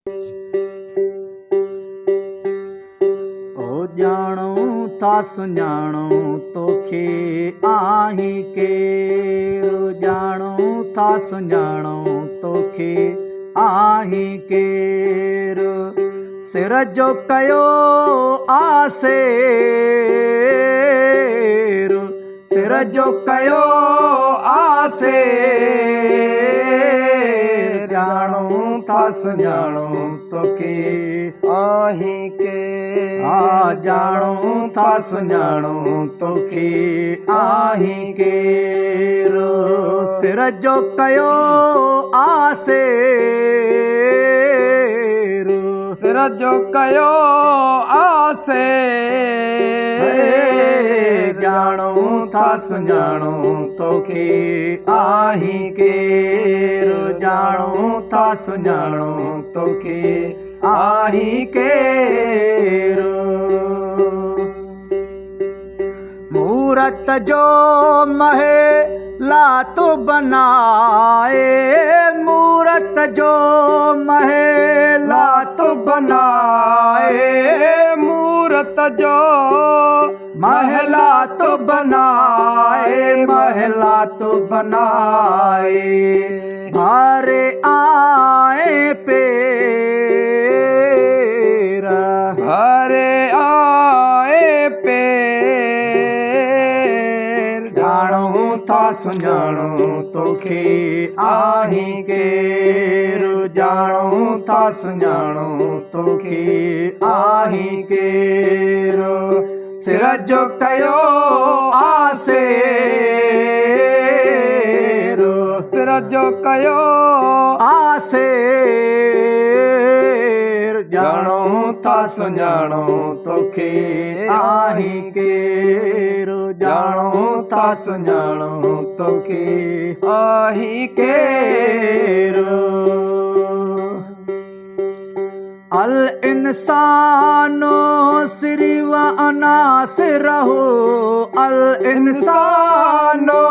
ओ ॼाणूं था सुञाणूं तोखे आहीं केरु, ॼाणूं था सुञाणूं तोखे आहीं केरु। सिर जो कयो आसेर, सिर जो कयो आसेर, ॼाणूं था सुञाणूं तोखे आहीं केरु, ॼाणूं था सुञाणूं तोखे आहीं केरु। सिर जो कयो आसेर, सिर जो कयो आसेर, ॼाणूं था सुञाणूं तोखे आहीं केरु, ॼाणूं था सुञाणूं तोखे आहीं केरु। मूरत जो महे लातु बनाए, मूरत जो महे लातु बनाए, मूरत जो महला तो बनाए, महला तो बनाए। भारे आए पेर, भरे आए पेर, ॼाणूं था सुञाणूं तोखे आहीं केरु, ॼाणूं था सुञाणूं तोखे आहीं केरु। सिर जो कयो आसेर, सिर जो कयो आसेर, ॼाणूं था सुञाणूं तोखे आहीं केरु, ॼाणूं था सुञाणूं तोखे आहीं केरु। अल इंसानो सिरि व अनासिरहु, अल इंसानो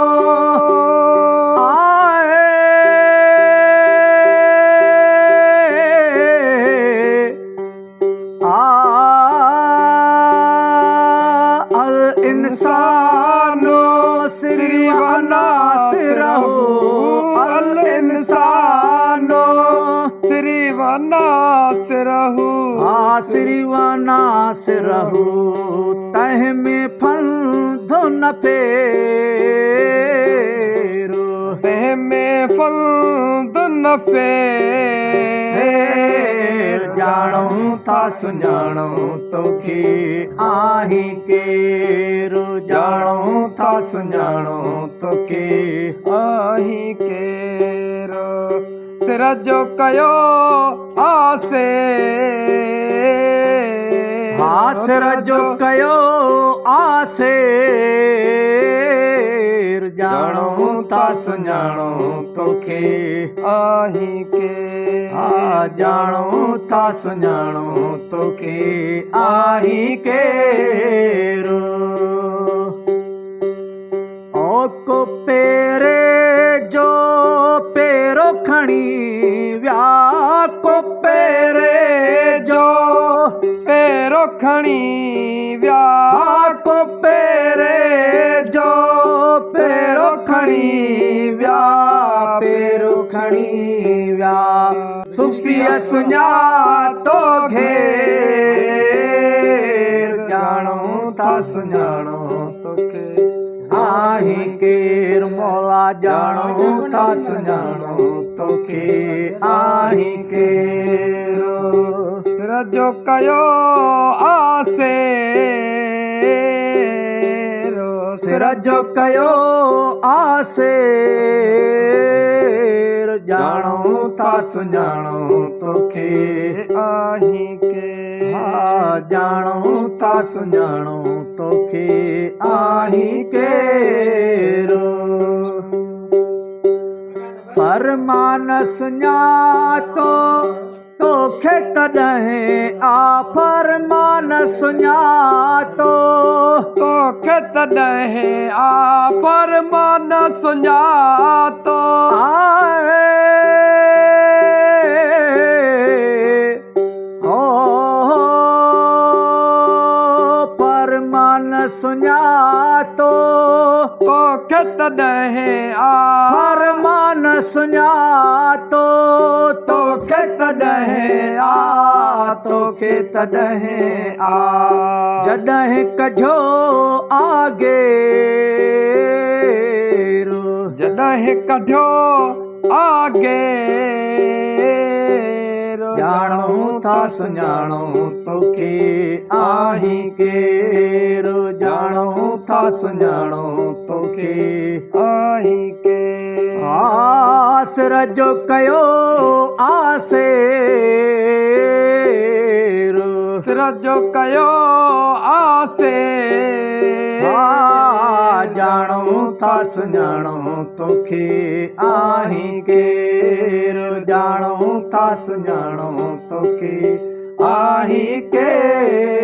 अल इंसानो सिरि व अनासिरहु, अल इंसानो सिरि व नासिरहु, सिरि व नासिरहु, तह में फंद न फेरो, तह में फंद न फेर, ॼाणूं था सुञाणूं तोखे आहीं केरु, ॼाणूं था सुञाणूं तोखे आहीं केरु। सिर जो कयो आसेर, सिर जो कयो आसेर, ॼाणूं था सुञाणूं तोखे आहीं केरु, ॼाणूं था सुञाणूं तोखे आहीं केरु। ओ को पेरे जो पेरो खणी विया, को पेरे जो पेरो खणी विया, को पेरे जो पेरो खणी विया, पेरो खणी विया। सुफ़ीअ सुञातो घेर, ॼाणूं था सुञाणूं तोखे आहीं केरु, मौला ॼाणूं था सुञाणूं तोखे आहीं केरु। सिर जो कयो आसेर, सिर जो कयो आसेर, ॼाणूं था सुञाणूं तोखे आहीं केरु, ॼाणूं था सुञाणूं तोखे आहीं केरु। फरमान सुञातो तोखे तॾहिं फरमान सुञातो तोखे तॾहिं फरमान सुञातो सुञातो तोखे तॾहिं आ फरमान सुञातो तोखे तॾहिं आ तोखे तॾहिं आ जॾहिं कजो आगे जॾहिं कढियो आगे ॼाणूं था सुञाणूं तोखे आहीं केरु ॼाणूं था सुञाणूं तोखे आहीं के आसर जो कयो आसे सिर जो कयो आसे ॼाणूं था सुञाणूं तोखे आहीं केरु ॼाणूं था सुञाणूं तोखे आहीं केरु